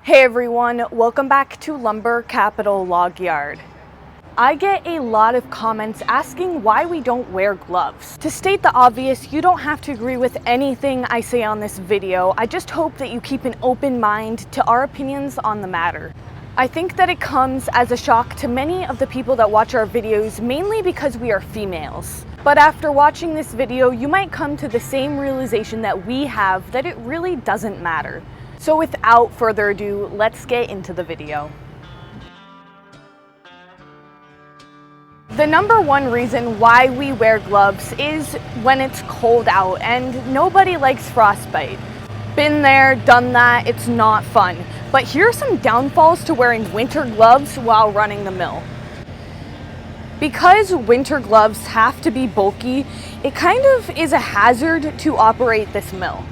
Hey everyone, welcome back to Lumber Capital Log Yard. I get a lot of comments asking why we don't wear gloves. To state the obvious, you don't have to agree with anything I say on this video. I just hope that you keep an open mind to our opinions on the matter. I think that it comes as a shock to many of the people that watch our videos, mainly because we are females. But after watching this video, you might come to the same realization that we have, that it really doesn't matter. So without further ado, let's get into the video. The number one reason why we wear gloves is when it's cold out, and nobody likes frostbite. Been there, done that, it's not fun. But here are some downfalls to wearing winter gloves while running the mill. Because winter gloves have to be bulky, it kind of is a hazard to operate this mill.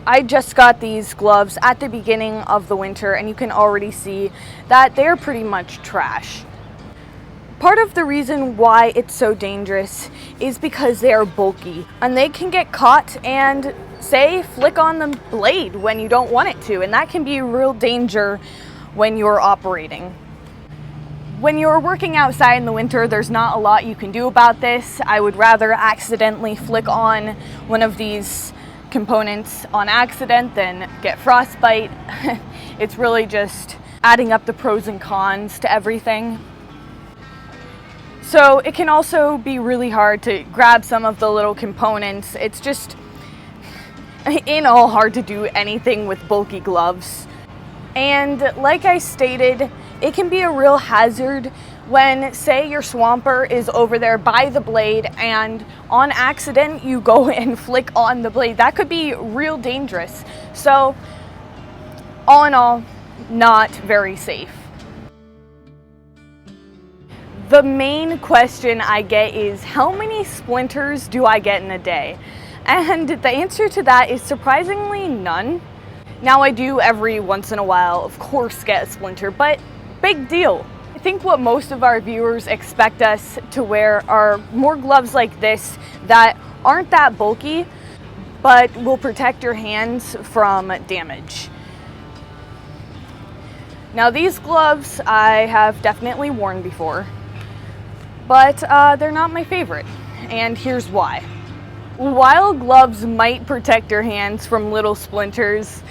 I just got these gloves at the beginning of the winter, and you can already see that they're pretty much trash. Part of the reason why it's so dangerous is because they are bulky, and they can get caught and, say, flick on the blade when you don't want it to, and that can be a real danger when you're operating. When you're working outside in the winter, there's not a lot you can do about this. I would rather accidentally flick on one of these components on accident than get frostbite. It's really just adding up the pros and cons to everything. So it can also be really hard to grab some of the little components. It's just in all hard to do anything with bulky gloves. And like I stated, it can be a real hazard when, say, your swamper is over there by the blade and on accident you go and flick on the blade. That could be real dangerous. So all in all, not very safe. The main question I get is, how many splinters do I get in a day? And the answer to that is surprisingly none. Now I do every once in a while, of course, get a splinter, but big deal. I think what most of our viewers expect us to wear are more gloves like this that aren't that bulky, but will protect your hands from damage. Now these gloves I have definitely worn before, but they're not my favorite, and here's why. While gloves might protect your hands from little splinters,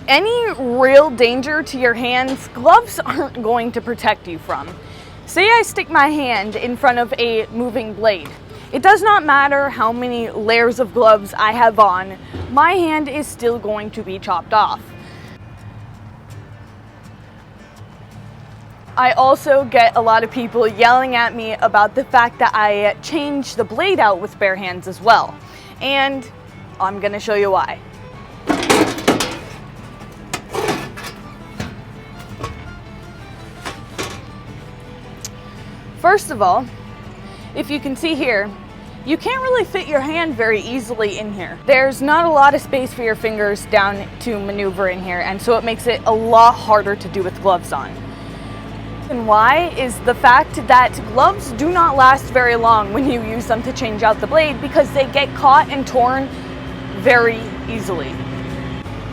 any real danger to your hands, gloves aren't going to protect you from. Say I stick my hand in front of a moving blade. It does not matter how many layers of gloves I have on, my hand is still going to be chopped off. I also get a lot of people yelling at me about the fact that I change the blade out with bare hands as well. And I'm gonna show you why. First of all, if you can see here, you can't really fit your hand very easily in here. There's not a lot of space for your fingers down to maneuver in here, and so it makes it a lot harder to do with gloves on. And why is the fact that gloves do not last very long when you use them to change out the blade, because they get caught and torn very easily.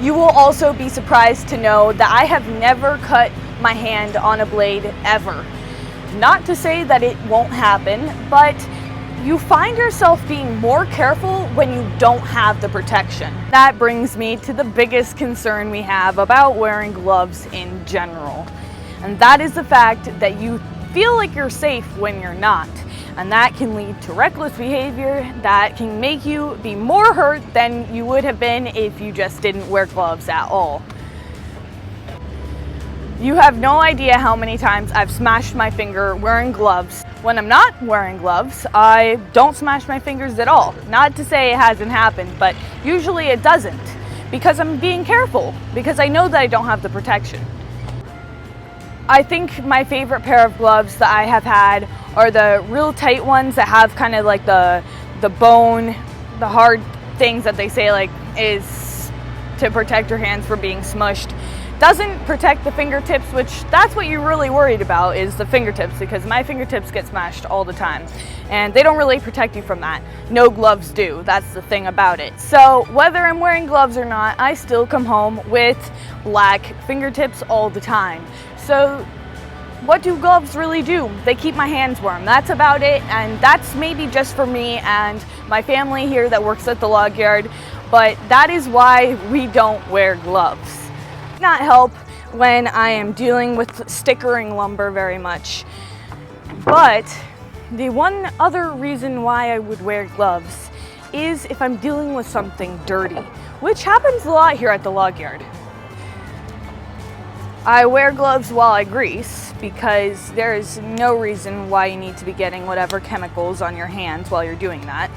You will also be surprised to know that I have never cut my hand on a blade ever. Not to say that it won't happen, but you find yourself being more careful when you don't have the protection. That brings me to the biggest concern we have about wearing gloves in general. And that is the fact that you feel like you're safe when you're not. And that can lead to reckless behavior that can make you be more hurt than you would have been if you just didn't wear gloves at all. You have no idea how many times I've smashed my finger wearing gloves. When I'm not wearing gloves, I don't smash my fingers at all. Not to say it hasn't happened, but usually it doesn't, because I'm being careful, because I know that I don't have the protection. I think my favorite pair of gloves that I have had are the real tight ones that have kind of like the bone, the hard things that they say like is to protect your hands from being smushed. Doesn't protect the fingertips, which that's what you're really worried about, is the fingertips, because my fingertips get smashed all the time and they don't really protect you from that. No gloves do. That's the thing about it. So whether I'm wearing gloves or not, I still come home with black fingertips all the time. So what do gloves really do? They keep my hands warm. That's about it, and that's maybe just for me and my family here that works at the log yard, but that is why we don't wear gloves. Not help when I am dealing with stickering lumber very much. But the one other reason why I would wear gloves is if I'm dealing with something dirty, which happens a lot here at the log yard. I wear gloves while I grease because there is no reason why you need to be getting whatever chemicals on your hands while you're doing that.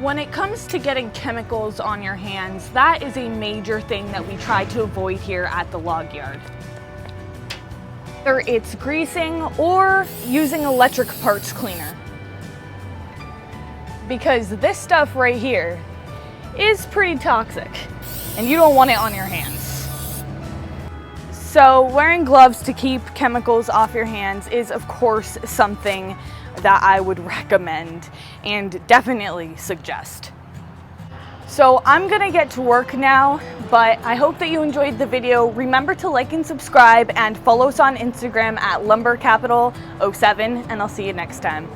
When it comes to getting chemicals on your hands, that is a major thing that we try to avoid here at the log yard. Whether it's greasing or using electric parts cleaner. Because this stuff right here is pretty toxic and you don't want it on your hands. So wearing gloves to keep chemicals off your hands is of course something that I would recommend and definitely suggest. So I'm gonna get to work now, but I hope that you enjoyed the video. Remember to like and subscribe and follow us on Instagram at lumbercapital07, and I'll see you next time.